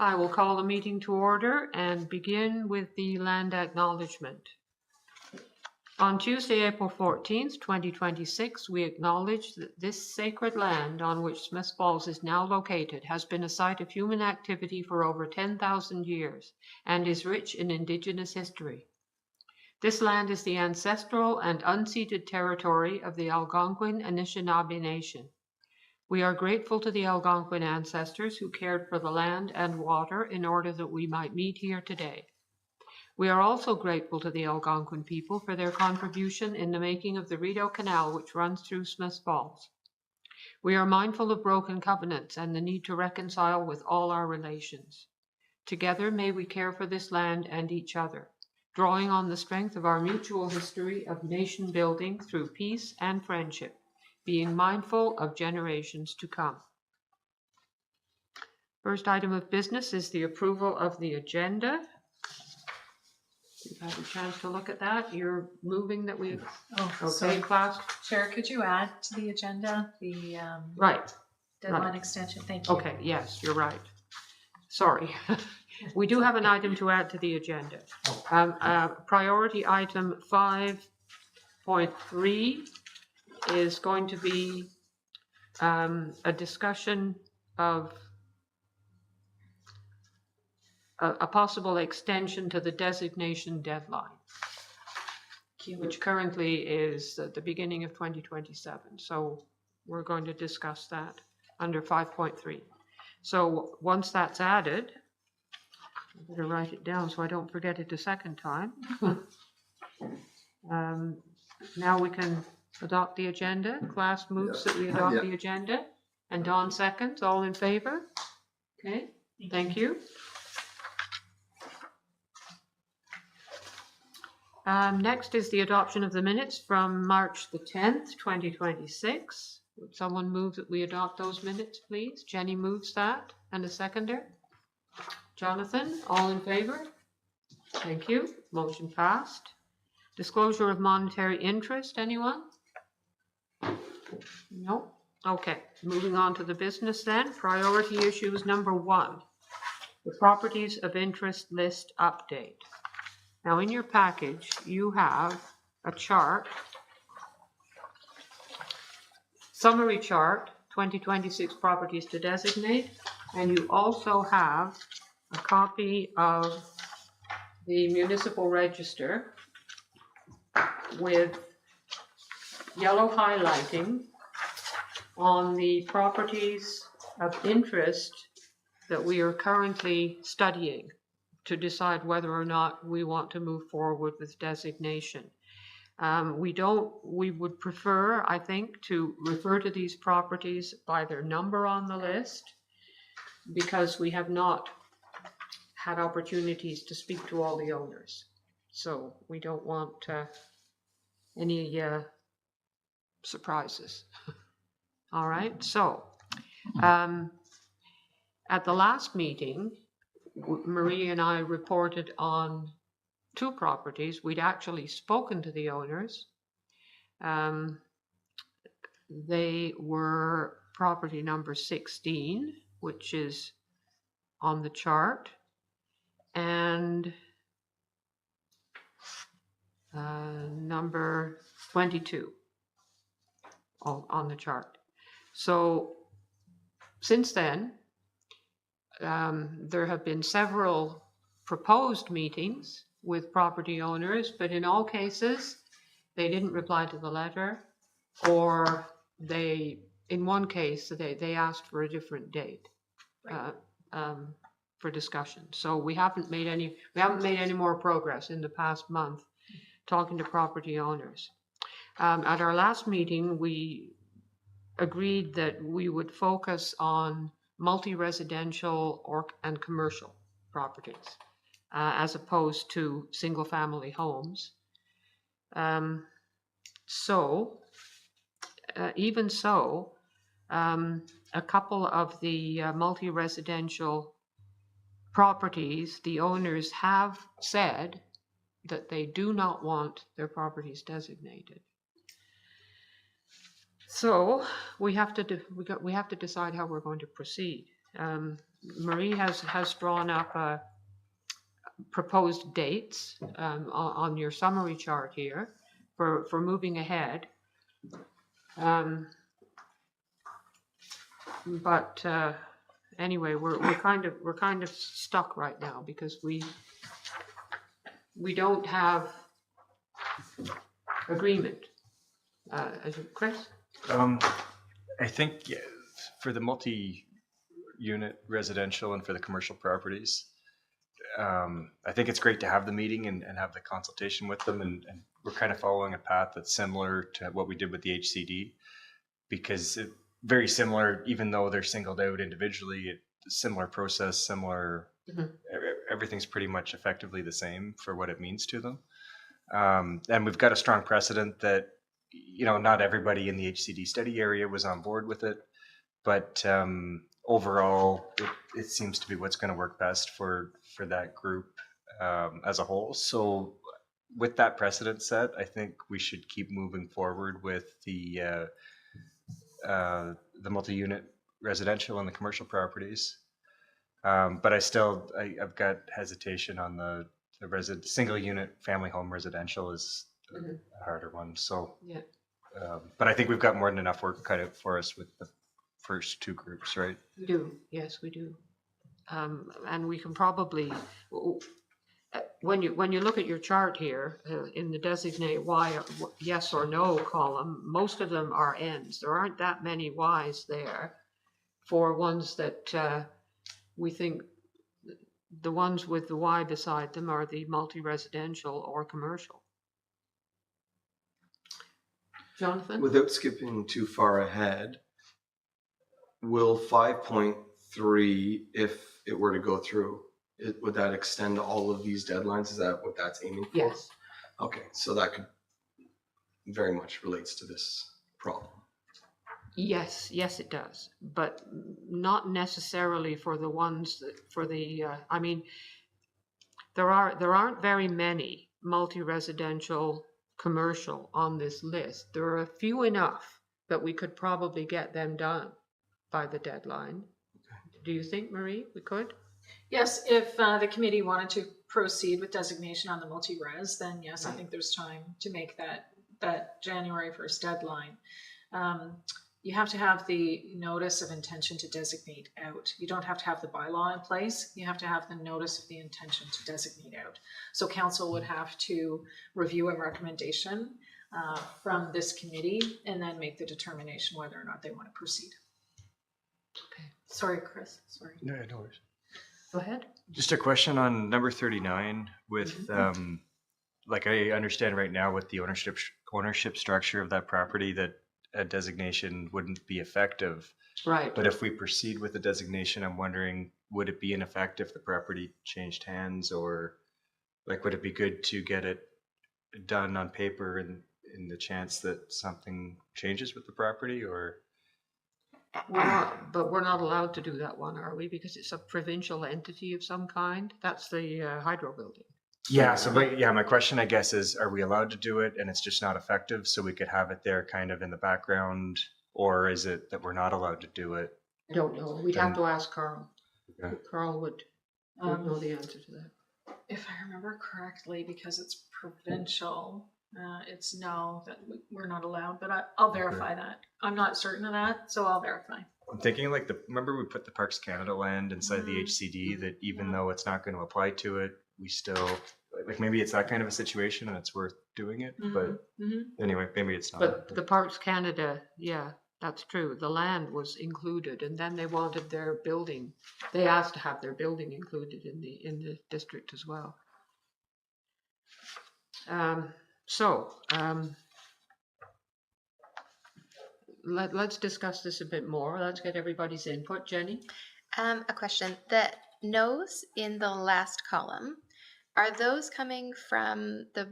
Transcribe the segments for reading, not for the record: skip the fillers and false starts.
I will call the meeting to order and begin with the land acknowledgement. On Tuesday, April 14th, 2026, we acknowledge that this sacred land on which Smith Falls is now located has been a site of human activity for over 10,000 years and is rich in Indigenous history. This land is the ancestral and unceded territory of the Algonquin Anishinaabe Nation. We are grateful to the Algonquin ancestors who cared for the land and water in order that we might meet here today. We are also grateful to the Algonquin people for their contribution in the making of the Rideau Canal, which runs through Smith Falls. We are mindful of broken covenants and the need to reconcile with all our relations. Together, may we care for this land and each other, drawing on the strength of our mutual history of nation building through peace and friendship, being mindful of generations to come. First item of business is the approval of the agenda. You've had a chance to look at that. You're moving that we... Okay, class. Chair, could you add to the agenda the right. deadline extension? Thank you. Okay, yes, you're right. Sorry. We do have an item to add to the agenda. Priority item 5.3 is going to be a discussion of a possible extension to the designation deadline, which currently is at the beginning of 2027. So we're going to discuss that under 5.3. So once that's added, I better write it down so I don't forget it a second time. Now we can adopt the agenda. Class moves that we adopt the agenda. And Dawn seconds. All in favor? Okay, thank you. Next is the adoption of the minutes from March the 10th, 2026. Would someone move that we adopt those minutes, please? Jenny moves that. And a seconder? Jonathan, all in favor? Thank you. Motion passed. Disclosure of monetary interest, anyone? No? Okay, moving on to the business then. Priority issues number 1, the properties of interest list update. Now in your package, you have a chart, summary chart, 2026 properties to designate, and you also have a copy of the municipal register with yellow highlighting on the properties of interest that we are currently studying to decide whether or not we want to move forward with designation. We would prefer, I think, to refer to these properties by their number on the list, because we have not had opportunities to speak to all the owners. So we don't want any surprises. All right, so at the last meeting, Marie and I reported on 2 properties. We'd actually spoken to the owners. They were property number 16, which is on the chart, and number 22 on the chart. So since then, there have been several proposed meetings with property owners, but in all cases, they didn't reply to the letter, or in one case, they asked for a different date for discussion. So we haven't made any more progress in the past month talking to property owners. At our last meeting, we agreed that we would focus on multi-residential and commercial properties, as opposed to single-family homes. Even so, a couple of the multi-residential properties, the owners have said that they do not want their properties designated. So we have to decide how we're going to proceed. Marie has drawn up proposed dates on your summary chart here for moving ahead. But anyway, we're kind of stuck right now because we don't have agreement. Chris? I think for the multi-unit residential and for the commercial properties, I think it's great to have the meeting and have the consultation with them, and we're kind of following a path that's similar to what we did with the HCD, because very similar, even though they're singled out individually, similar process, similar, everything's pretty much effectively the same for what it means to them. And we've got a strong precedent that, not everybody in the HCD study area was on board with it, but overall, it seems to be what's going to work best for that group as a whole. So with that precedent set, I think we should keep moving forward with the multi-unit residential and the commercial properties. But I've got hesitation on the single unit family home residential is a harder one. So, yeah. But I think we've got more than enough work cut out for us with the first two groups, right? We do. Yes, we do. And we can probably, when you look at your chart here, in the designate Y, yes or no column, most of them are Ns. There aren't that many Ys there for ones that we think the ones with the Y beside them are the multi-residential or commercial. Jonathan? Without skipping too far ahead, will 5.3, if it were to go through, would that extend all of these deadlines? Is that what that's aiming for? Yes. Okay, so that could very much relates to this problem. Yes, it does, but not necessarily for the ones that I mean, there aren't very many multi-residential commercial on this list. There are a few enough that we could probably get them done by the deadline. Okay. Do you think, Marie, we could? Yes, if the committee wanted to proceed with designation on the multi-res, then yes, right. I think there's time to make that January 1st deadline. You have to have the notice of intention to designate out. You don't have to have the bylaw in place. You have to have the notice of the intention to designate out. So council would have to review a recommendation from this committee and then make the determination whether or not they want to proceed. Okay. Sorry, Chris. Sorry. No worries. Go ahead. Just a question on number 39 with, like I understand right now with the ownership structure of that property that a designation wouldn't be effective. Right. But if we proceed with the designation, I'm wondering, would it be in effect if the property changed hands, or like, would it be good to get it done on paper in the chance that something changes with the property, or? But we're not allowed to do that one, are we? Because it's a provincial entity of some kind. That's the hydro building. Yeah. So, my question, I guess, is: are we allowed to do it, and it's just not effective, so we could have it there, kind of in the background, or is it that we're not allowed to do it? I don't know. We'd have to ask Carl. Okay. Carl would know the answer to that. If I remember correctly, because it's provincial, it's no, that we're not allowed. But I'll verify that. I'm not certain of that, so I'll verify. I'm thinking like remember we put the Parks Canada land inside the HCD, that even though it's not going to apply to it, we still, like, maybe it's that kind of a situation and it's worth doing it. But anyway, maybe it's not. But the Parks Canada, yeah, that's true. The land was included, and then they wanted their building. They asked to have their building included in the district as well. Let's discuss this a bit more. Let's get everybody's input. Jenny? A question. The no's in the last column, are those coming from the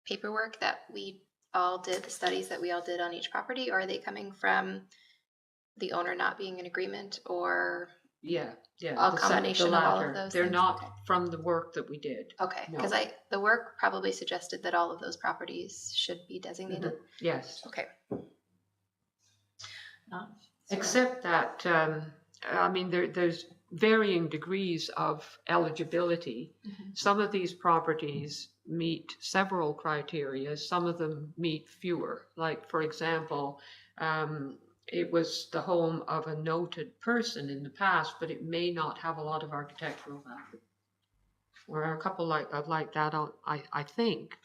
paperwork that we all did, the studies that we all did on each property, or are they coming from the owner not being in agreement, or yeah, a combination of all of those? They're things? not okay. from the work that we did. Okay, because no. the work probably suggested that all of those properties should be designated. Yes. Okay. Except that I mean, there's varying degrees of eligibility. Some of these properties meet several criteria, some of them meet fewer. Like, for example, it was the home of a noted person in the past, but it may not have a lot of architectural value. Or a couple like that, I think.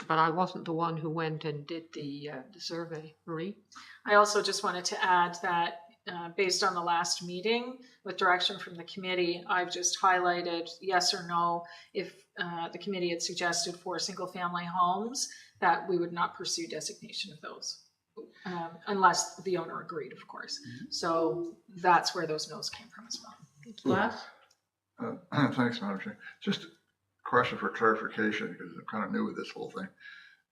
But I wasn't the one who went and did the survey. Marie? I also just wanted to add that based on the last meeting, with direction from the committee, I've just highlighted yes or no if the committee had suggested for single-family homes that we would not pursue designation of those, unless the owner agreed, of course. So that's where those no's came from as well. Glass? Thanks, Madam Chair. Just a question for clarification, because I'm kind of new with this whole thing.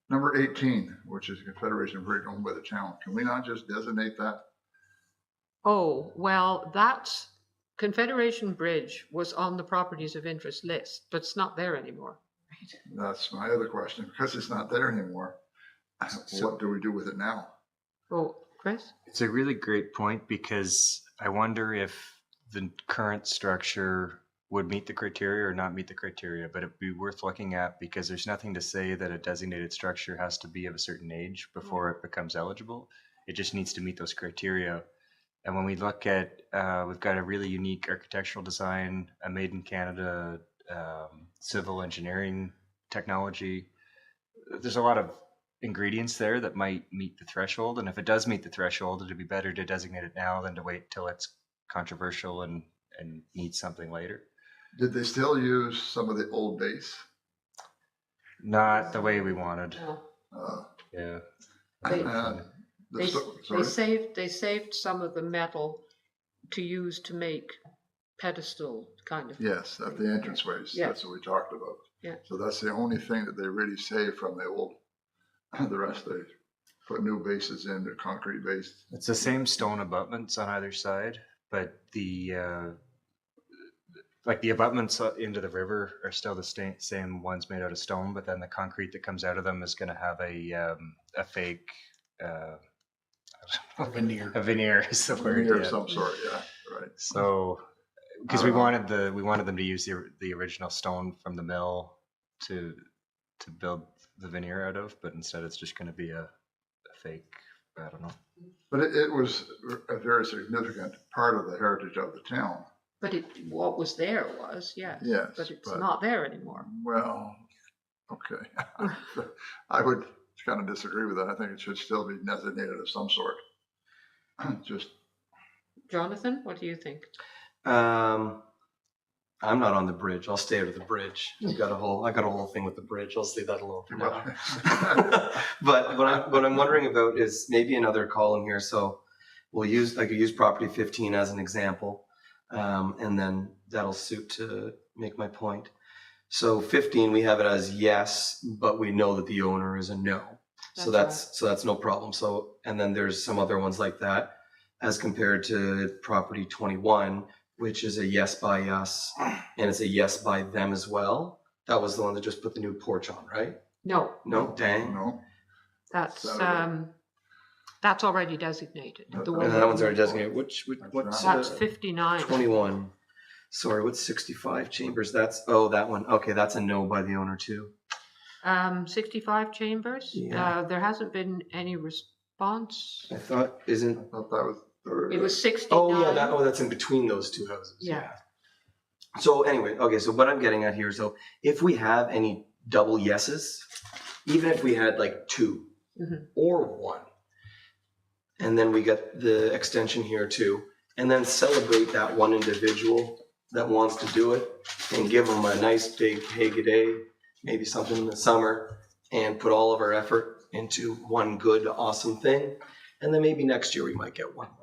Number 18, which is Confederation Bridge owned by the town, can we not just designate that? Oh, well, that's Confederation Bridge was on the properties of interest list, but it's not there anymore. That's my other question, because it's not there anymore. What do we do with it now? Oh, Chris? It's a really great point, because I wonder if the current structure would meet the criteria or not meet the criteria, but it'd be worth looking at, because there's nothing to say that a designated structure has to be of a certain age before it becomes eligible. It just needs to meet those criteria. And when we look at, we've got a really unique architectural design, a made in Canada civil engineering technology. There's a lot of ingredients there that might meet the threshold. And if it does meet the threshold, it'd be better to designate it now than to wait till it's controversial and need something later. Did they still use some of the old base? Not the way we wanted. No. Yeah. They saved some of the metal to use to make pedestal kind of. Yes, at the entranceways. Yeah. That's what we talked about. Yeah. So that's the only thing that they really saved from the old. The rest they put new bases in, the concrete base. It's the same stone abutments on either side, but the like the abutments into the river are still the same ones made out of stone, but then the concrete that comes out of them is going to have a fake Veneer. A veneer is the word. Veneer of Yeah. some sort, yeah, right. So, because we wanted them to use the original stone from the mill to build the veneer out of, but instead it's just going to be a fake. I don't know. But it was a very significant part of the heritage of the town. But what was there was, yes. Yes, But it's but- not there anymore. Well, okay. I would kind of disagree with that. I think it should still be designated of some sort. Just, Jonathan, what do you think? I'm not on the bridge. I'll stay out of the bridge. I got a whole thing with the bridge. I'll leave that alone for now. But what I'm wondering about is maybe another column here. So I could use property 15 as an example, and then that'll suit to make my point. So 15, we have it as yes, but we know that the owner is a no. So that's no problem. So, and then there's some other ones like that, as compared to property 21, which is a yes by us, and it's a yes by them as well. That was the one that just put the new porch on, right? No, No, dang. no. that's Saturday. that's already designated. The one That one's already before. designated. What's That's 59. 21? Sorry, what's 65 chambers? That one. Okay, that's a no by the owner too. 65 chambers. Yeah. There hasn't been any response. I thought I thought that was. It was 69. Oh yeah, that's in between those two houses. Yeah. So anyway, okay. So what I'm getting at here, so if we have any double yeses, even if we had like 2 Mhm. or 1, and then we get the extension here too, and then celebrate that one individual that wants to do it, and give them a nice big hey good day, maybe something in the summer, and put all of our effort into one good, awesome thing, and then maybe next year we might get one more.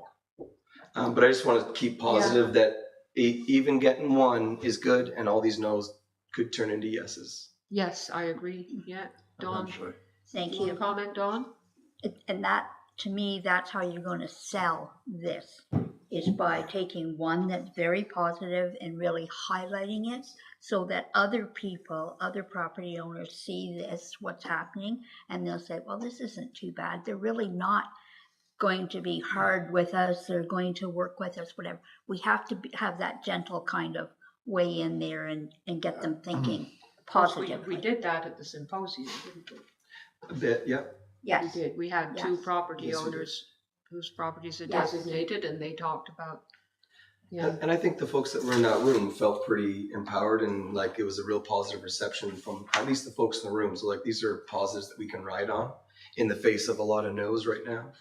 But I just want to keep positive that even getting one is good, and all these no's could turn into yeses. Yes, I agree. Yeah. Dawn, Eventually. Thank you want you. to comment, Dawn? And that, to me, that's how you're going to sell this, is by taking one that's very positive and really highlighting it so that other people, other property owners see this, what's happening, and they'll say, well, this isn't too bad. They're really not going to be hard with us, they're going to work with us, whatever. We have to have that gentle kind of way in there and get them thinking positively. We did that at the symposium, didn't we? A bit, yeah. Yes. We did. We had two Yes. property Yes, we did. owners whose properties are Yes. designated, and they talked about, yeah. And I think the folks that were in that room felt pretty empowered, and like it was a real positive reception from at least the folks in the room. So like these are positives that we can ride on in the face of a lot of no's right now.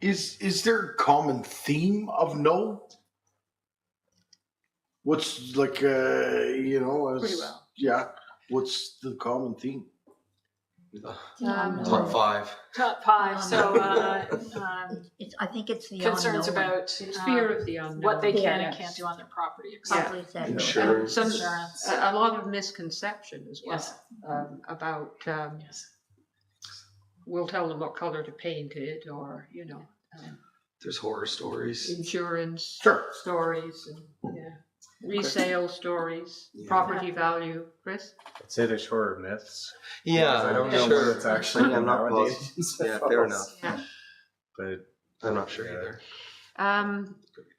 Is there a common theme of no? What's like Pretty well. Yeah. What's the common theme? Top five. Top five, so, I think it's the concerns unknown. about It's fear of the unknown. what they can and Yes. can't do on their property, et Yeah. cetera. Probably said. Insurance. Some, Insurance. a lot of misconception as well, Yes. about, Yes. we'll tell them what color to paint it, or, you know, There's horror stories. insurance Sure. stories, and, yeah, resale stories, Yeah. property value. Chris? I'd say there's horror myths, Yeah, I don't know sure. what it's actually I'm not nowadays. positive. Yeah, fair enough. Yeah. but I'm not sure Yeah. either.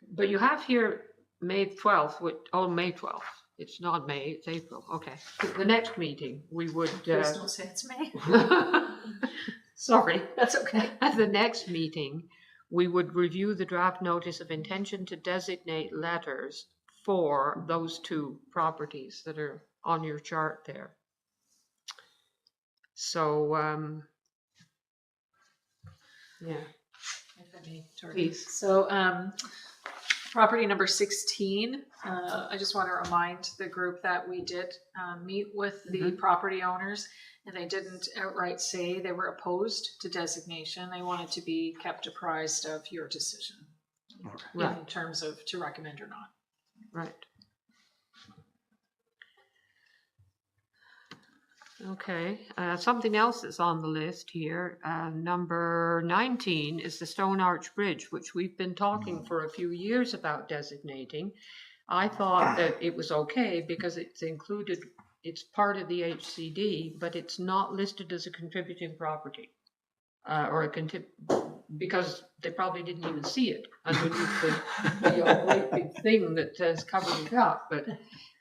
But you have here May 12th, May 12th. It's not May, it's April. Okay. The next meeting, we would, Please don't say it's me. sorry. That's okay. At the next meeting, we would review the draft notice of intention to designate letters for those two properties that are on your chart there. So, yeah, If I may, Tori. please. So, property number 16, I just want to remind the group that we did meet with the property owners, and they didn't outright say they were opposed to designation. They wanted to be kept apprised of your decision in Right, terms of to recommend or not. right. Okay, something else that's on the list here, number 19 is the Stone Arch Bridge, which we've been talking for a few years about designating. I thought that it was okay because it's part of the HCD, but it's not listed as a contributing property. Because they probably didn't even see it underneath the great big thing that has covered it up,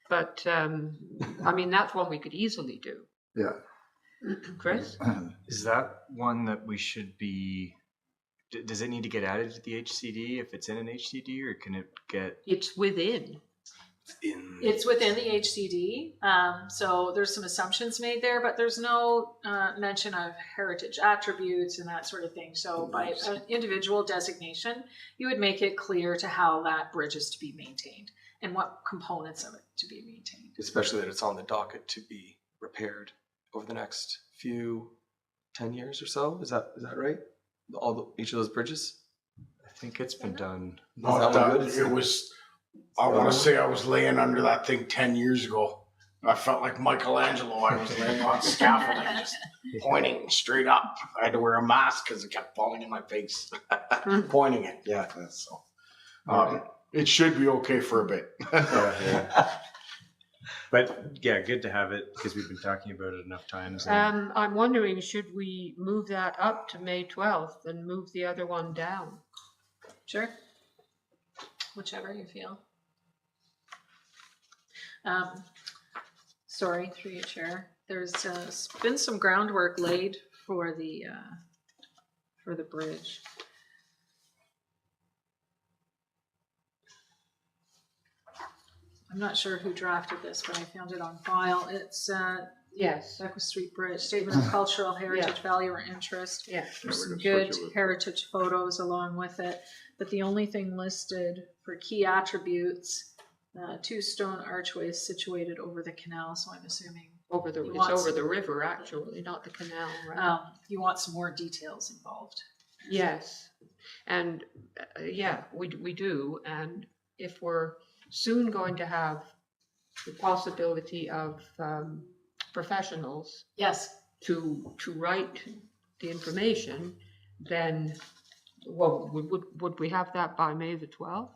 but I mean, that's one we could easily do. Yeah. Chris? is that one that we should be? Does it need to get added to the HCD if it's in an HCD, or can it get? It's within. It's within the HCD, so there's some assumptions made there, but there's no mention of heritage attributes and that sort of thing. So by an individual designation, you would make it clear to how that bridge is to be maintained and what components of it to be maintained. Especially that it's on the docket to be repaired over the next 10 years or so. Is that right? Each of those bridges? I think it's been done. Not that one that, good? it was, I want to say I was laying under that thing 10 years ago. I felt like Michelangelo. I was laying on scaffolding, just pointing straight up. I had to wear a mask because it kept falling in my face. Pointing it, yeah. So, it should be okay for a bit. But yeah, good to have it because we've been talking about it enough times. and- I'm wondering, should we move that up to May 12th and move the other one down? Sure. Whichever you feel. Sorry, through your chair. There's been some groundwork laid for the bridge. I'm not sure who drafted this, but I found it on file. It's Yes. Beckwith Street Bridge, Statement of Cultural Heritage Value or Interest. Yeah. There's some we can good switch it with- heritage photos along with it, but the only thing listed for key attributes, 2 stone archways situated over the canal, so I'm assuming It's over the river, actually, not the canal, right? you want some more details involved. Yes, and yeah, we do, and if we're soon going to have the possibility of professionals Yes, to write the information, then, well, would we have that by May the 12th?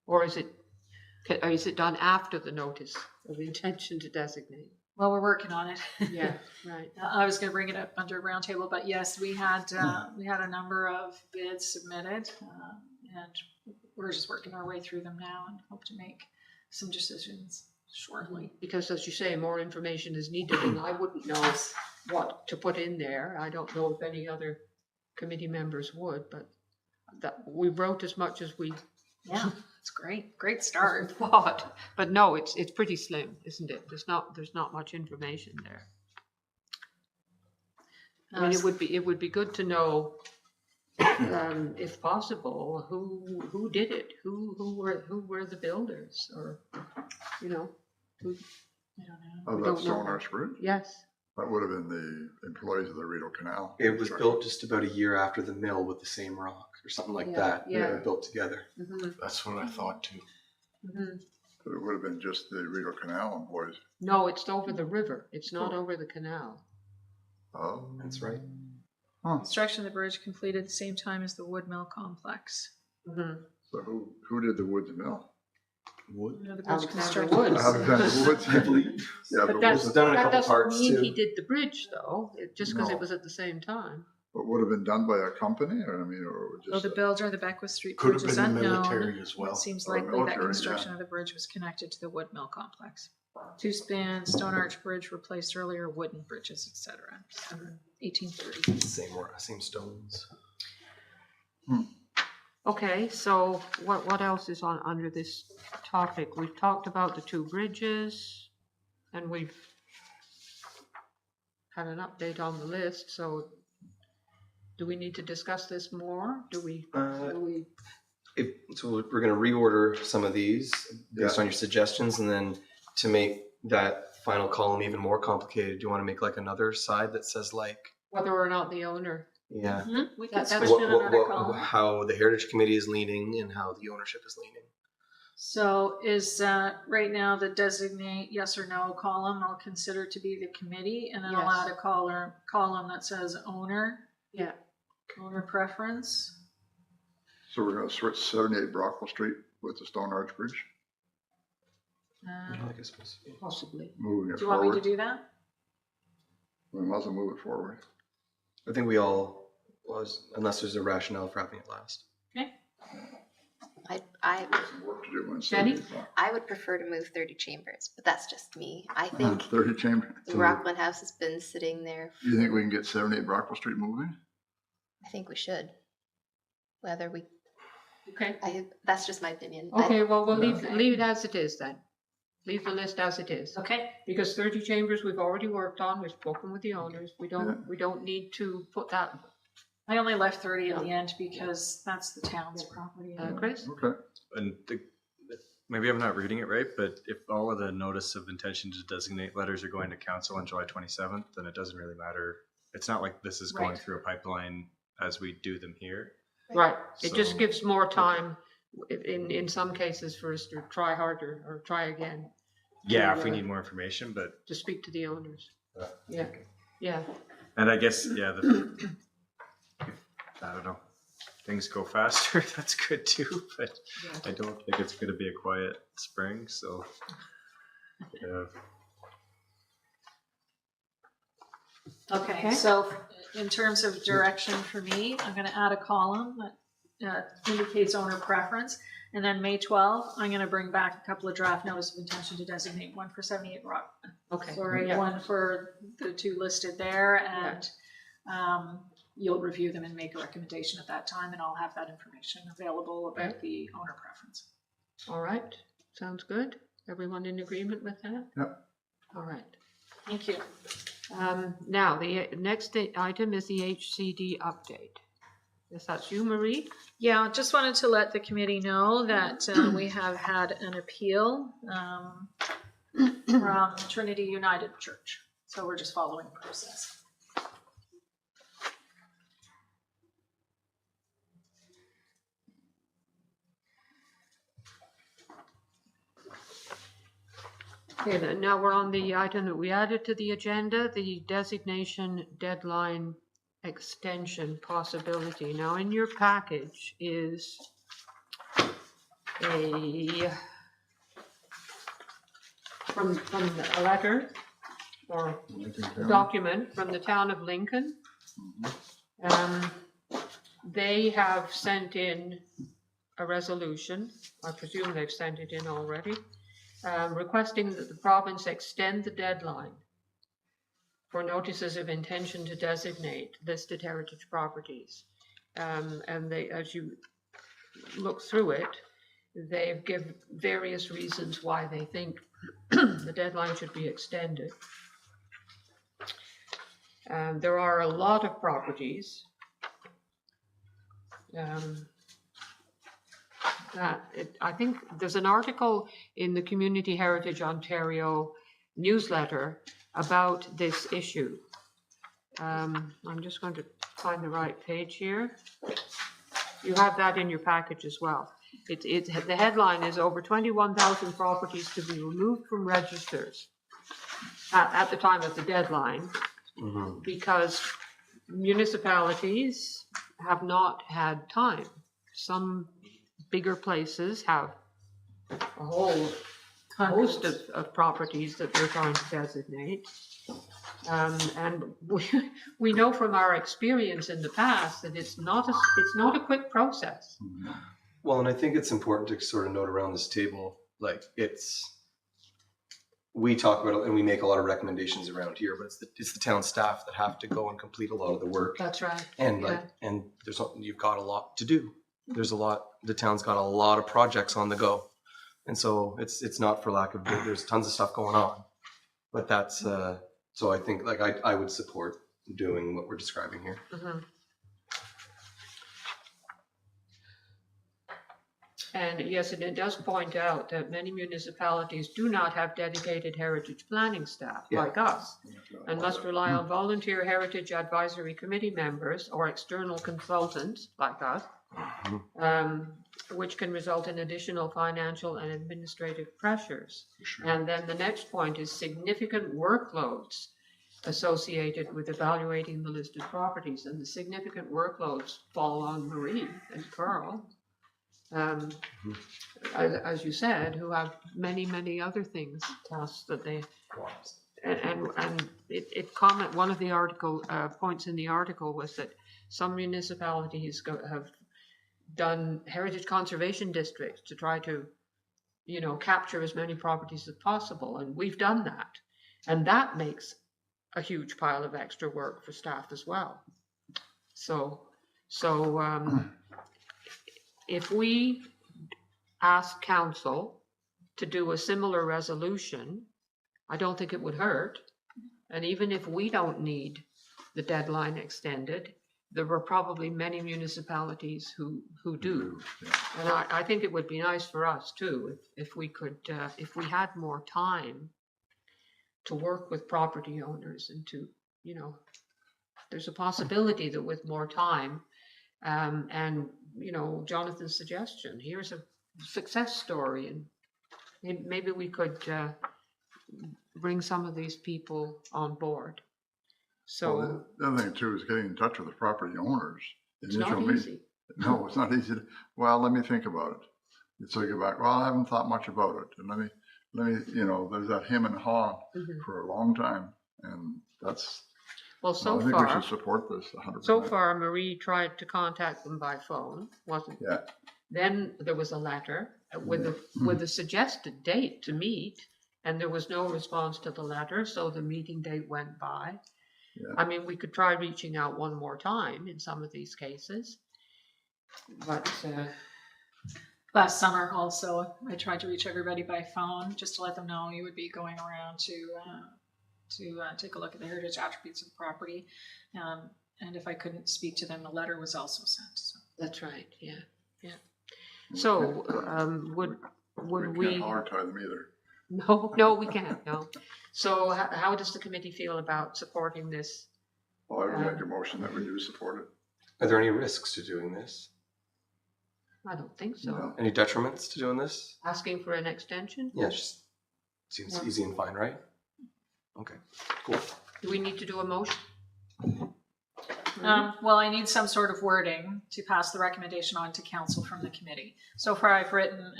Or is it done after the notice of intention to designate? Well, we're working on it. Yeah, right. I was going to bring it up under roundtable, but yes, we had a number of bids submitted, and we're just working our way through them now and hope to make some decisions shortly. Because as you say, more information is needed, and I wouldn't know what to put in there. I don't know if any other committee members would, but that, we wrote as much as we Yeah, it's great start. thought. But no, it's pretty slim, isn't it? There's not much information there. I mean, it would be good to know, if possible, who did it, who were the builders, or who. I don't know. Oh, We that's don't know. Stone Arch Bridge? Yes. That would have been the employees of the Rideau Canal. It was built just about a year after the mill with the same rock or something like Yeah, that. yeah. They were built together. Mm-hmm, That's what I thought too. mm-hmm. But it would have been just the Rideau Canal employees. No, it's over the river. It's not over the canal. Oh, That's right. Construction of the bridge completed at the same time as the wood mill complex. Mm-hmm. so who did the Woods Mill? Wood. You know, the bridge Alexander construction. Woods. Alexander Woods, I believe. Yeah, But but that's, was done in a that couple doesn't parts, mean too. he did the bridge, though, just because No. it was at the same time. But would have been done by a company, or I mean, or Well, just. the builder of the Beckwith Street Could Bridge have is been the unknown. military as well. It seems Oh, likely that military, construction yeah. of the bridge was connected to the wood mill complex. Two-span Stone Arch Bridge replaced earlier wooden bridges, etc. 1830. Same stones. Okay, so what else is under this topic? We've talked about the two bridges, and we've had an update on the list, so do we need to discuss this more? Do we? So we're going to reorder some of these based on your suggestions, and then to make that final column even more complicated, do you want to make like another side that says like, Whether or not the owner. yeah, We can That's switch what, in what, another what, column. how the Heritage Committee is leaning and how the ownership is leaning. So is right now the designate yes or no column I'll consider to be the committee, and then I'll Yes. add a column that says owner preference. So we're gonna switch 78 Brockwell Street with the Stone Arch Bridge, Uh, I guess we'll see. Possibly. moving it do you want me to forward. do that? We might as well move it forward. I think we all was, unless there's a rationale for having it last. I Some work to do when it's Jenny? 70 o'clock. I would prefer to move 30 chambers, but that's just me. I think 30 chamber. the Rockland House has been sitting there. Do you think we can get 78 Brockwell Street moving? I think we should. Whether we, Okay. that's just my opinion. Okay, well, we'll Yeah. leave it as it is then. Leave the list as it is. Okay. Because 30 chambers we've already worked on, we've spoken with the owners, we don't need to put that, I only left 30 at the end because that's the town's property. Chris? Okay. And maybe I'm not reading it right, but if all of the notice of intention to designate letters are going to council on July 27th, then it doesn't really matter. It's not like this is going Right. through a pipeline as we do them here. Right, it just So- gives more time in some cases for us to try harder or try again. Yeah, if we need more information, but To speak to the owners. Yeah. and I guess I don't know. Things go faster. That's good too, but I don't think it's going to be a quiet spring. So yeah. Okay, so in terms of direction for me, I'm going to add a column that indicates owner preference. And then May 12th, I'm going to bring back a couple of draft notice of intention to designate, one for 78 Rock. Okay. Sorry, Yeah. one for the two listed there, and you'll review them and make a recommendation at that time, and I'll have that information available about the owner preference. All right, sounds good. Everyone in agreement with that? Yep. All right. Thank you. Now, the next item is the HCD update. Yes, that's you, Marie? Yeah, just wanted to let the committee know that we have had an appeal from Trinity United Church. So we're just following the process. Okay, then now we're on the item that we added to the agenda, the designation deadline extension possibility. Now, in your package is from a letter or Lincoln a County. document from the town of Lincoln. They have sent in a resolution, I presume they've sent it in already, requesting that the province extend the deadline for notices of intention to designate listed heritage properties. And they, as you look through it, they've given various reasons why they think the deadline should be extended. There are a lot of properties I think there's an article in the Community Heritage Ontario newsletter about this issue. I'm just going to find the right page here. You have that in your package as well. The headline is over 21,000 properties to be removed from registers at the time of the deadline, because municipalities have not had time. Some bigger places have a whole host of properties that they're trying to designate. And we know from our experience in the past that it's not a quick process. Well, and I think it's important to sort of note around this table, like we talk about it and we make a lot of recommendations around here, but it's the town staff that have to go and complete a lot of the work. That's right. And you've got a lot to do. The town's got a lot of projects on the go. And so it's not for lack of, there's tons of stuff going on, but that's, so I think like I would support doing what we're describing here. And yes, and it does point out that many municipalities do not have dedicated heritage planning staff like us, and must rely on volunteer heritage advisory committee members or external consultants like us, which can result in additional financial and administrative pressures. And then the next point is significant workloads associated with evaluating the listed properties, and the significant workloads fall on Marie and Carl. As you said, who have many other things, tasks that they, and one of the article points in the article was that some municipalities have done heritage conservation districts to try to, capture as many properties as possible, and we've done that, and that makes a huge pile of extra work for staff as well. So if we ask council to do a similar resolution, I don't think it would hurt. And even if we don't need the deadline extended, there were probably many municipalities who do. And I think it would be nice for us too, if we could, if we had more time to work with property owners and to, there's a possibility that with more time, and Jonathan's suggestion, here's a success story, and maybe we could bring some of these people on board. So the other thing too is getting in touch with the property owners. It's not easy. No, it's not easy. Well, let me think about it. So you go back, well, I haven't thought much about it. And let me, there's that him and haw for a long time. And that's, well, so I think far, we should support this 100%. So far, Marie tried to contact them by phone, wasn't it? Yeah. Then there was a letter with a suggested date to meet, and there was no response to the letter, so the meeting date went by. Yeah. I mean, we could try reaching out one more time in some of these cases, but last summer also, I tried to reach everybody by phone just to let them know you would be going around to take a look at the heritage attributes of the property. And if I couldn't speak to them, the letter was also sent. So. That's right. Yeah. So would we? Can't hard tie them either. No, we can't. No. So how does the committee feel about supporting this? Well, I would make a motion that we do support it. Are there any risks to doing this? I don't think so. No. Any detriments to doing this? Asking for an extension? Yeah, it just seems easy and fine, right? Okay, cool. Do we need to do a motion? Well, I need some sort of wording to pass the recommendation on to council from the committee. So far, I've written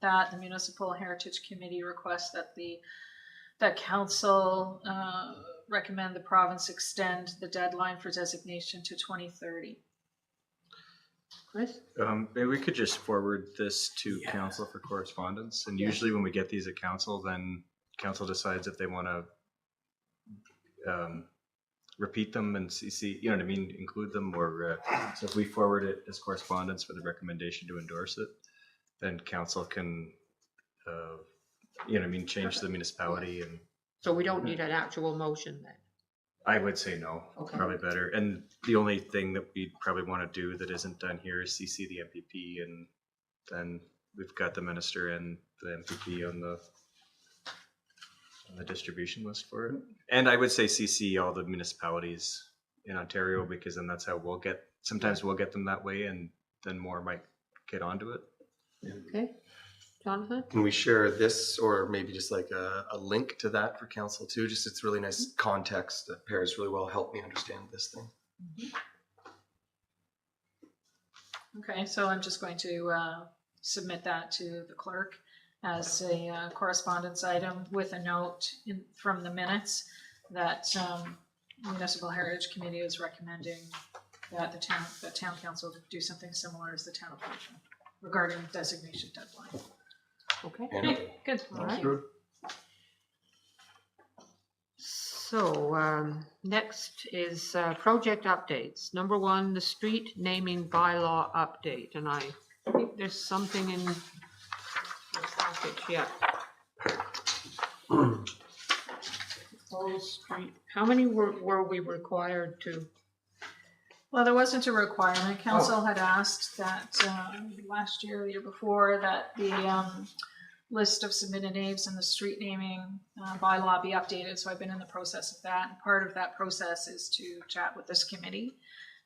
that the Municipal Heritage Committee requests that the that council recommend the province extend the deadline for designation to 2030. Chris? Maybe we could just forward this to council for correspondence, and usually when we get these at council, then council decides if they want to repeat them and CC, you know what I mean, include them, or so if we forward it as correspondence for the recommendation to endorse it, then council can, you know what I mean, change the municipality. And So we don't need an actual motion then? I would say no, Okay. probably better. And the only thing that we'd probably want to do that isn't done here is CC the MPP, and then we've got the minister and the MPP on the distribution list for it. And I would say CC all the municipalities in Ontario, because then that's how sometimes we'll get them that way, and then more might get onto it. Okay. Jonathan? Can we share this, or maybe just like a link to that for council too? Just it's really nice context that pairs really well. Help me understand this thing. Okay, so I'm just going to submit that to the clerk as a correspondence item with a note from the minutes that Municipal Heritage Committee is recommending that the town council do something similar as the town of Richmond regarding designation deadline. Okay. Okay, good. All right. Good. So next is project updates. Number 1, the street naming bylaw update. And I think there's something in the package, yeah. Proposed street. How many were we required to? Well, there wasn't a requirement. Council had asked that last year, the year before, that the list of submitted names and the street naming bylaw be updated. So I've been in the process of that. And part of that process is to chat with this committee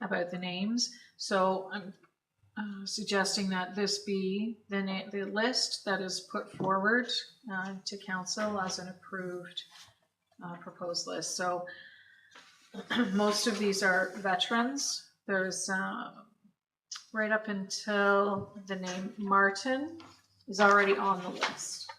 about the names. So I'm suggesting that this be the list that is put forward to council as an approved proposed list. So most of these are veterans. There's right up until the name Martin is already on the list.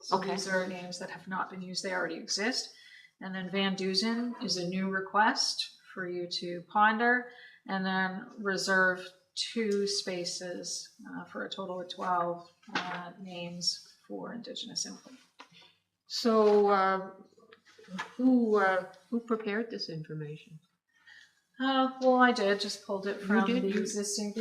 So Okay. these are names that have not been used, they already exist. And then Van Duzen is a new request for you to ponder, and then reserve 2 spaces for a total of 12 names for Indigenous input. So who prepared this information? Well, I did, just pulled it from did? the existing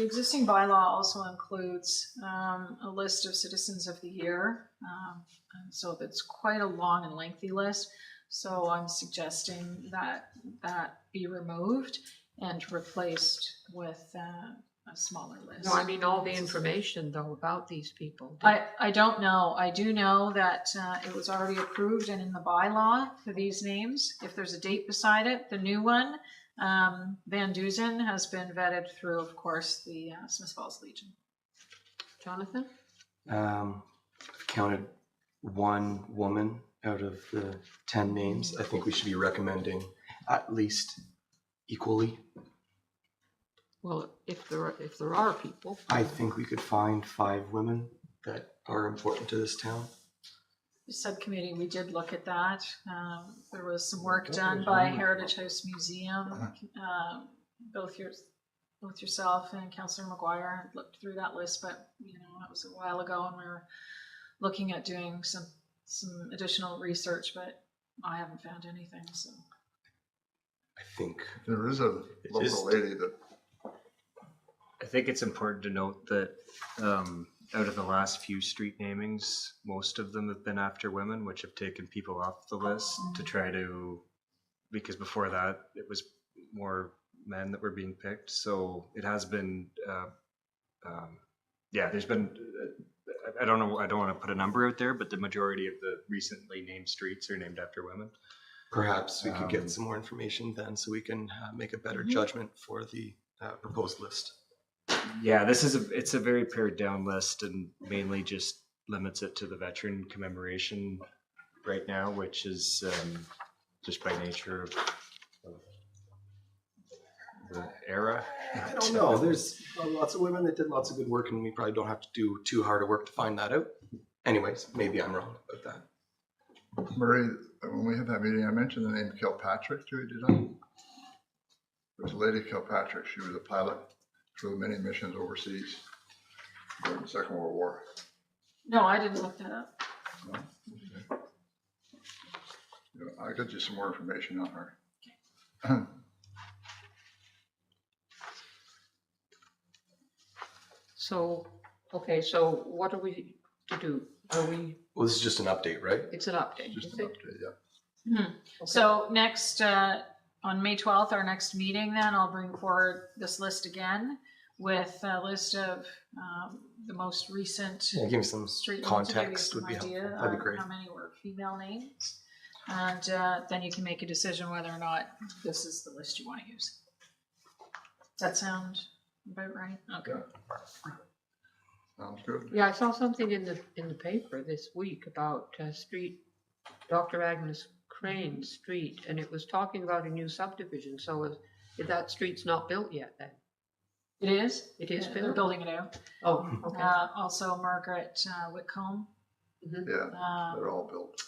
bylaw also includes a list of citizens of the year. And so it's quite a long and lengthy list. So I'm suggesting that that be removed and replaced with a smaller list. No, I mean all the information though about these people. I don't know. I do know that it was already approved and in the bylaw for these names. If there's a date beside it, the new one, Van Duzen has been vetted through, of course, the Smith Falls Legion. Jonathan? I've counted 1 woman out of the 10 names. I think we should be recommending at least equally. Well, if there are people. I think we could find 5 women that are important to this town. The subcommittee, we did look at that. There was some work done by Heritage House Museum. Both yourself and Councillor McGuire looked through that list, but that was a while ago, and we were looking at doing some additional research, but I haven't found anything. So I think There is a local lady that, I think it's important to note that out of the last few street namings, most of them have been after women, which have taken people off the list to try to, because before that it was more men that were being picked. So it has been, there's been, I don't know, I don't want to put a number out there, but the majority of the recently named streets are named after women. perhaps we could get some more information then so we can make a better judgment for the proposed list. Yeah, it's a very pared down list, and mainly just limits it to the veteran commemoration right now, which is just by nature of the era. I don't know. There's lots of women that did lots of good work, and we probably don't have to do too hard of work to find that out. Anyways, maybe I'm wrong about that. Murray, when we had that meeting, I mentioned the name Kilpatrick to you, did I? There was a lady Kilpatrick. She was a pilot for many missions overseas during the Second World War. No, I didn't look that up. No? Okay. Yeah, I got you some more information on her. So, okay, so what are we to do? Are we, Well, this is just an update, right? it's an update, Just is an it? update, yeah. Okay. So next, on May 12th, our next meeting, then I'll bring forward this list again with a list of the most recent Yeah, give me some street names to give you context some would be helpful. idea That'd be of great. how many were female names. And then you can make a decision whether or not this is the list you want to use. Does that sound about right? Okay. Yeah. Sounds good. Yeah, I saw something in the paper this week about Dr. Agnes Crane Street, and it was talking about a new subdivision, so if that street's not built yet then? It is? It is They're built? building it out. Oh, okay. Also Margaret Whitcomb, Mhm. Yeah, they're all built.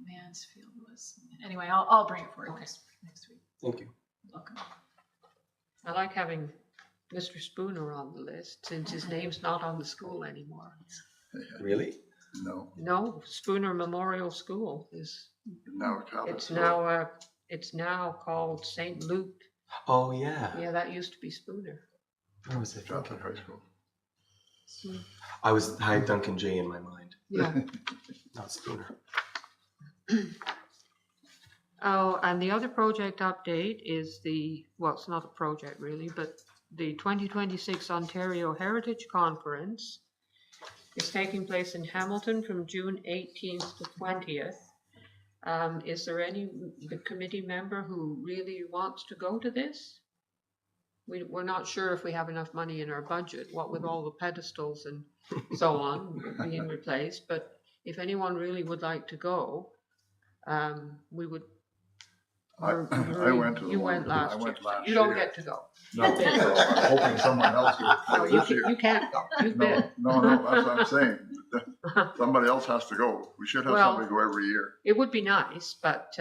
Mansfield was, anyway, I'll bring it for you next week. Thank you. Welcome. I like having Mr. Spooner on the list, since his name's not on the school anymore. Really? No, No, Spooner Memorial School is, now a Catholic it's school. now called St. Luke. Oh, yeah. Yeah, that used to be Spooner. Where was it? Catholic high school. I had Duncan J in my mind, Yeah. not Spooner. Oh, and the other project update is well, it's not a project really, but the 2026 Ontario Heritage Conference is taking place in Hamilton from June 18th to 20th. Is there any committee member who really wants to go to this? We're not sure if we have enough money in our budget, what with all the pedestals and so on being replaced, but if anyone really would like to go, we would. I went to the You one. went last I year. went last You don't year. get to go. No, so I'm hoping someone else No, will. you This year. you can't go. You've No, been. no, that's what I'm saying. Somebody else has to go. We should have Well- somebody go every year. It would be nice, but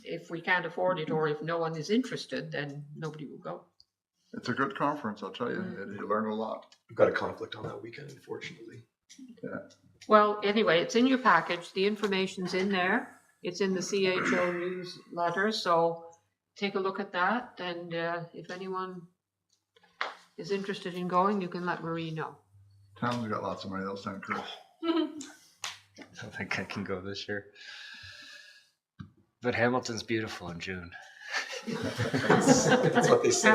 if we can't afford it or if no one is interested, then nobody will go. It's a good conference, I'll tell you. You learn a lot. I've got a conflict on that weekend, unfortunately. Well, anyway, it's in your package. The information's in there. It's in the CHO newsletter, so take a look at that. And if anyone is interested in going, you can let Marie know. Town's got lots of money, they'll send Chris. I don't think I can go this year. But Hamilton's beautiful in June. That's what they say.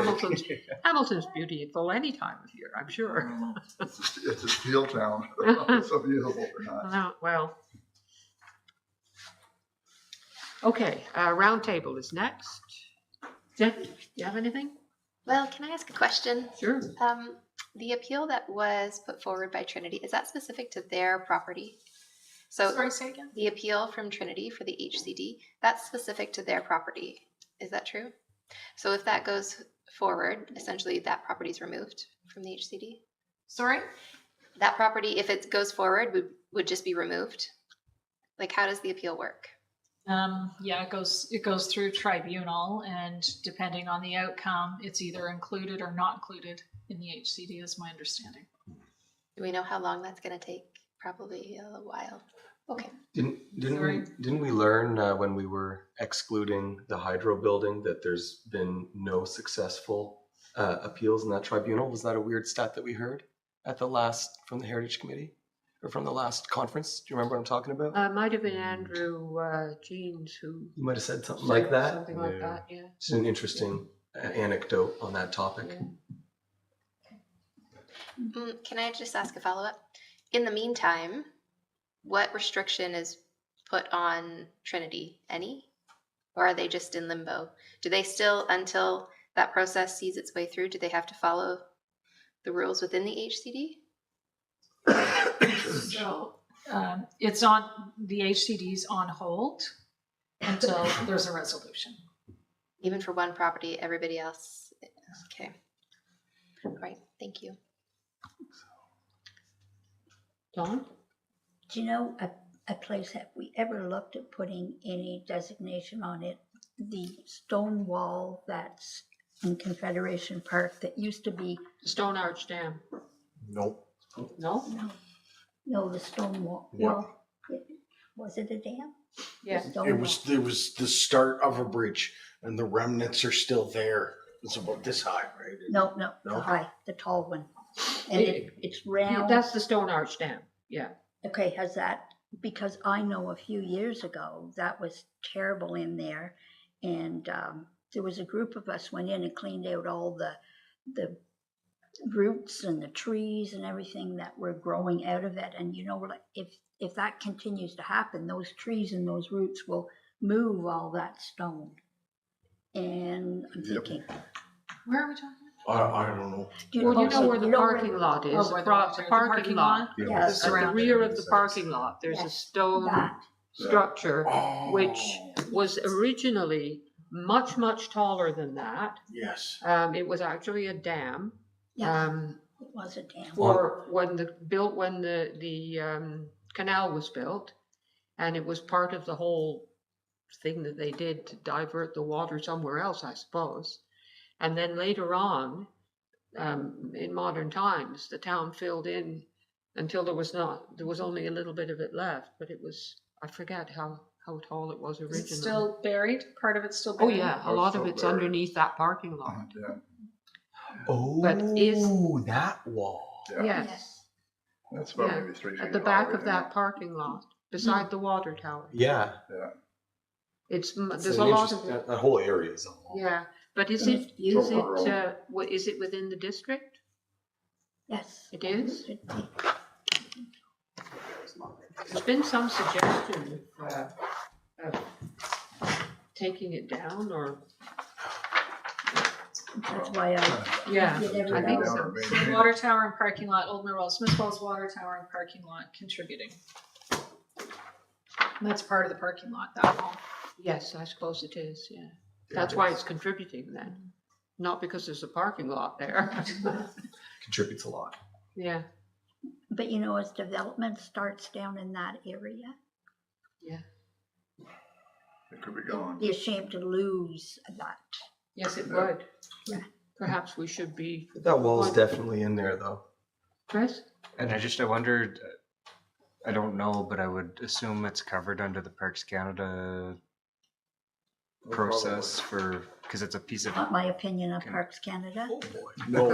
Hamilton's beautiful any time of year, I'm sure. It's a steel town. It's so beautiful or not. Well. Okay, roundtable is next. Jen, do you have anything? Well, can I ask a question? Sure. The appeal that was put forward by Trinity, is that specific to their property? So Sorry, say again? the appeal from Trinity for the HCD, that's specific to their property. Is that true? So if that goes forward, essentially that property is removed from the HCD? Sorry? That property, if it goes forward, would just be removed? Like, how does the appeal work? Yeah, it goes through tribunal, and depending on the outcome, it's either included or not included in the HCD, is my understanding. Do we know how long that's going to take? Probably a while. Okay. Didn't we learn when we were excluding the hydro building that there's been no successful appeals in that tribunal? Was that a weird stat that we heard at from the Heritage Committee or from the last conference? Do you remember what I'm talking about? Might have been Andrew Jeans who. You might have said something said like that. Something like that, yeah. It's an interesting anecdote on that topic. Yeah. Can I just ask a follow-up? In the meantime, what restriction is put on Trinity? Any? Or are they just in limbo? Do they still, until that process sees its way through, do they have to follow the rules within the HCD? So it's on, the HCD's on hold until there's a resolution. Even for one property, everybody else? Okay. All right, thank you. Dawn? Do you know, a place, have we ever looked at putting any designation on it? The stone wall that's in Confederation Park that used to be, Stone Arch Dam. Nope. No? no, the stone wall. Yeah. Well, was it a dam? Yeah. Stone It wall. was the start of a bridge, and the remnants are still there. It's about this high, right? No, No? the high, the tall one. And it's round. That's the Stone Arch Dam. Yeah. Okay, has that, because I know a few years ago, that was terrible in there. And there was a group of us went in and cleaned out all the roots and the trees and everything that were growing out of it. And you know, like if that continues to happen, those trees and those roots will move all that stone. And I'm Yep. thinking, Where are we talking? I don't know. Well, you know okay, where the you know parking lot is, Oh, where the across the parking lot. Yes. At the Surrounding. rear of the parking lot, there's a Yes. stone that, structure Oh, which was originally much, much taller than that. yes. It was actually a dam. yes, Um, it was a dam. for when the canal was built, and it was part of the whole thing that they did to divert the water somewhere else, I suppose. And then later on, in modern times, the town filled in until there was only a little bit of it left, but it was, I forget how tall it was Is originally. it still buried? Part of it's still Oh buried? yeah, a Oh, lot so of it's buried. underneath that parking lot. Yeah, Oh, But that wall. yeah. Yes, That's about Yeah. maybe 3 feet at the back high, of that parking lot, beside the water tower. Yeah. There's It's a an lot of interest- that whole area is a wall. yeah. But is It's it beautiful. is it within the district? Yes. It is? Should be. There's been some suggestion of taking it down or, That's why I yeah, did I everything. think Down so. or maybe- So the water tower and parking lot, Old Mill Road, Smith Falls Water Tower and parking lot contributing. And that's part of the parking lot, that wall. Yes, I suppose it is, yeah. That's why it's contributing then, not because there's a parking lot there. Contributes a lot. Yeah, But you know, as development starts down in that area, It could be gone. be ashamed to lose that. yes, it Yeah. would. Yeah. Perhaps we should be, That wall's definitely in there though. Chris? And I wondered, I don't know, but I would assume it's covered under the Parks Canada process because it's a piece of, Not my opinion of Okay. Parks Canada. Oh boy. No.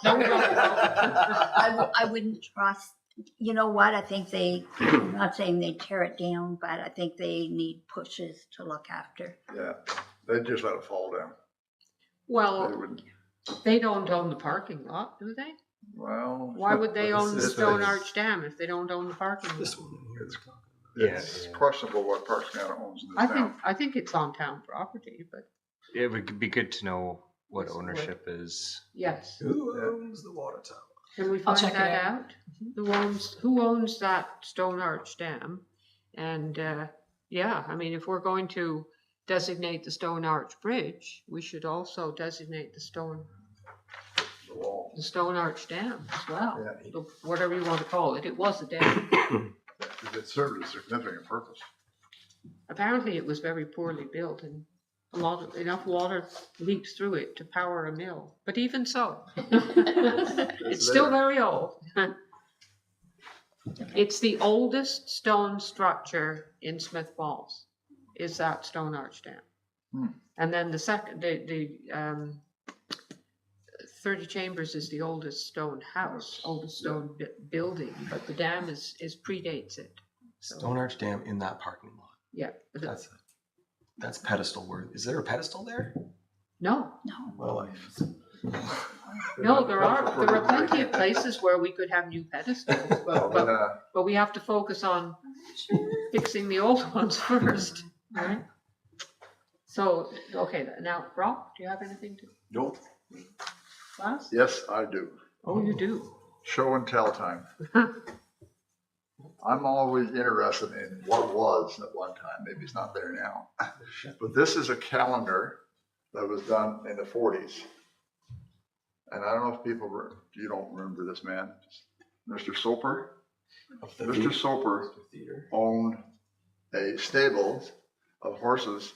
No, no. I wouldn't trust, you know what, I think I'm not saying they tear it down, but I think they need pushes to look after. Yeah, they'd just let it fall down. They Well, wouldn't, they don't own the parking lot, do they? well. Why would they own the it's- Stone Arch Dam if they don't own the parking lot? This one in here. It's Yeah. questionable what Parks Canada owns in this town. I think it's on town property, but it would be good to know what Yes, it would. ownership is. yes. Who owns the water tower? Can we I'll find check it that out. out? Who owns that Stone Arch Dam? And, yeah, I mean, if we're going to designate the Stone Arch Bridge, we should also designate the Stone Arch Dam as well. Yeah. Whatever you want to call it, it was a dam. It served a significant purpose. Apparently it was very poorly built and enough water leaks through it to power a mill, but even so, it's still very old. It's the oldest stone structure in Smith Falls, is that Stone Arch Dam. Hmm. And then the second, the 30 Chambers is the oldest stone house, oldest stone building, but the dam predates it. Stone Arch Dam in that parking lot. Yeah. but the- That's pedestal worthy. Is there a pedestal there? No, No, Well, no, there are plenty of places where we could have new pedestals, but we have to focus on fixing the old ones first, right? So, okay, now, Rob, do you have anything to, Nope. class? Yes, I do. Oh, you do? Show and tell time. I'm always interested in what was at one time. Maybe it's not there now. But this is a calendar that was done in the 40s. And I don't know if you don't remember this man, Mr. Soper. Of the Mr. Soper owned a stable of horses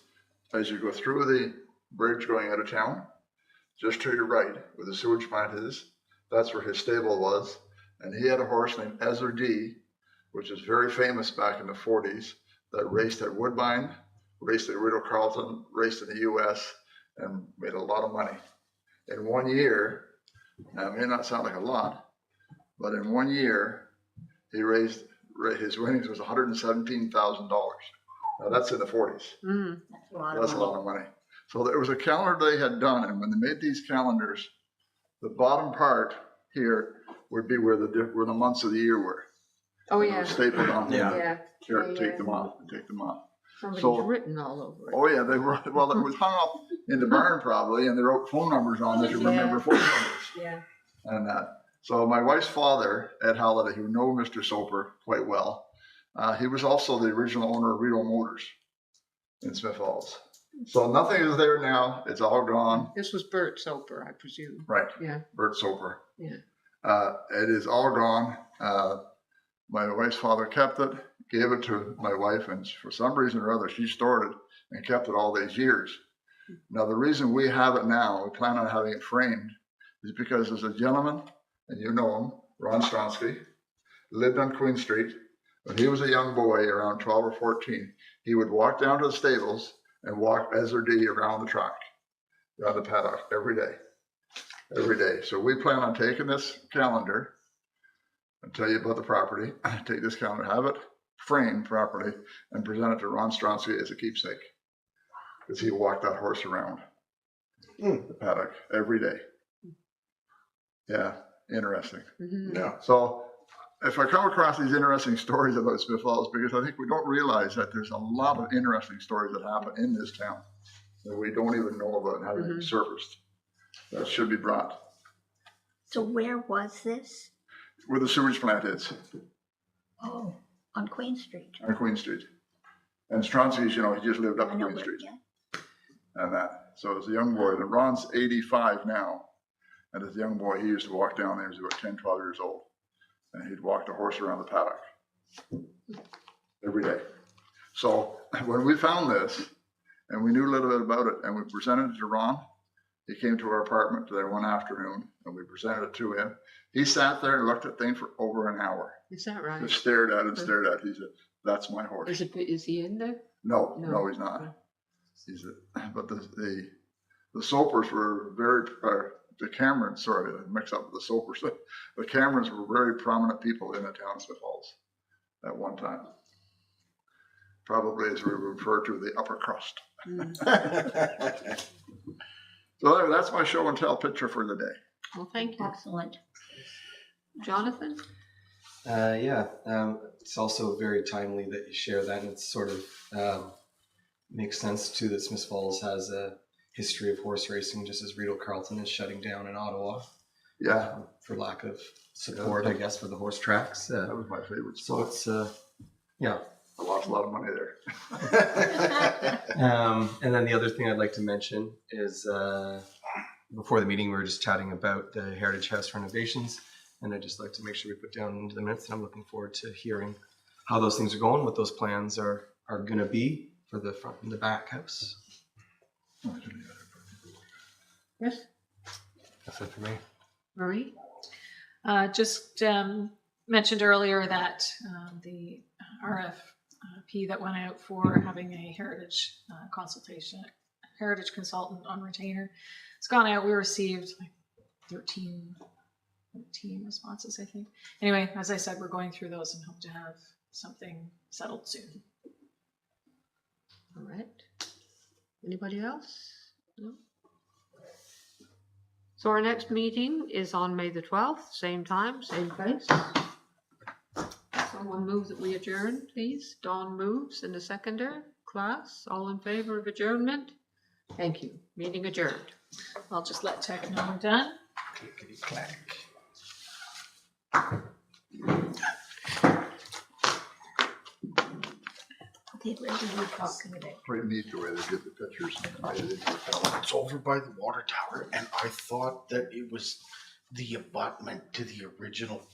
as you go through the bridge going out of town. Just to your right, where the sewage plant is, that's where his stable was. And he had a horse named Ezra D, which is very famous back in the 40s, that raced at Woodbine, raced at Rideau Carleton, raced in the US, and made a lot of money. In 1 year, now it may not sound like a lot, but in 1 year, he raised, his winnings was $117,000. Now that's in the 40s. Mm. That's a lot That's of a money. lot of money. So there was a calendar they had done, and when they made these calendars, the bottom part here would be where the months of the year were. Oh, They yeah. were stapled on there. Yeah. Here, Yeah, take yeah. them off, and take them off. Somebody's So- written all over it. Oh yeah, they were. Well, it was hung up in the barn probably, and they wrote phone numbers on it to remember phone numbers Yeah. and that. So my wife's father, Ed Halliday, who knew Mr. Soper quite well, he was also the original owner of Rideau Motors in Smith Falls. So nothing is there now. It's all gone. This was Bert Soper, I presume. Right. Yeah. Bert Soper. Yeah. It is all gone. My wife's father kept it, gave it to my wife, and for some reason or other, she stored it and kept it all these years. Now, the reason we have it now, we plan on having it framed, is because there's a gentleman, and you know him, Ron Stronsky, lived on Queen Street. When he was a young boy, around 12 or 14, he would walk down to the stables and walk Ezra D around the track, around the paddock, every day. Every day. So we plan on taking this calendar and tell you about the property, take this calendar, have it framed properly, and present it to Ron Stronsky as a keepsake. Because he walked that horse around the paddock every day. Yeah, interesting. Mhm. Yeah. So if I come across these interesting stories about Smith Falls, because I think we don't realize that there's a lot of interesting stories that happen in this town that we don't even know about and haven't even surfaced. That should be brought So where was this? where the sewage plant is Oh, on Queen Street. on Queen Street. And Stronsky's, you know, he just lived up I on know, Queen but Street yeah. and that. So as a young boy, and Ron's 85 now. And as a young boy, he used to walk down there. He was about 10, 12 years old. And he'd walk the horse around the paddock every day. So when we found this and we knew a little bit about it and we presented it to Ron, he came to our apartment there one afternoon and we presented it to him. He sat there and looked at things for over an hour. Is that right? Just stared at it and stared at it. He said, "That's my horse." Is he in there? No, No. no, he's not. He's but the Sopers were very, the Camerons, sorry, I mixed up with the Sopers. The Camerons were very prominent people in the town of Smith Falls at one time. Probably as we refer to the upper crust. So anyway, that's my show and tell picture for the day. Well, thank you. Excellent. Jonathan? It's also very timely that you share that, and it's sort of makes sense too that Smith Falls has a history of horse racing, just as Rideau Carleton is shutting down in Ottawa Yeah, for lack of support, I guess, for the horse tracks. that was my favorite So spot. it's yeah. I lost a lot of money there. And then the other thing I'd like to mention is before the meeting, we were just chatting about the Heritage House renovations. And I'd just like to make sure we put down into the minutes that I'm looking forward to hearing how those things are going, what those plans are going to be for the front and the back house. Yes. That's it for me. Marie? Just mentioned earlier that the RFP that went out for having a heritage heritage consultant on retainer, it's gone out. We received like 13 responses, I think. Anyway, as I said, we're going through those and hope to have something settled soon. All right. Anybody else? No? So our next meeting is on May the 12th, same time, same place. Someone move that we adjourn, please. Dawn moves and a seconder. Class, all in favor of adjournment? Thank you. Meeting adjourned. I'll just let Tech know we're done. Clickety clack. Okay, where were you talking about? Pretty neat the way they did the pictures. Made it into a calendar. It's over by the water tower, and I thought that it was the abutment to the original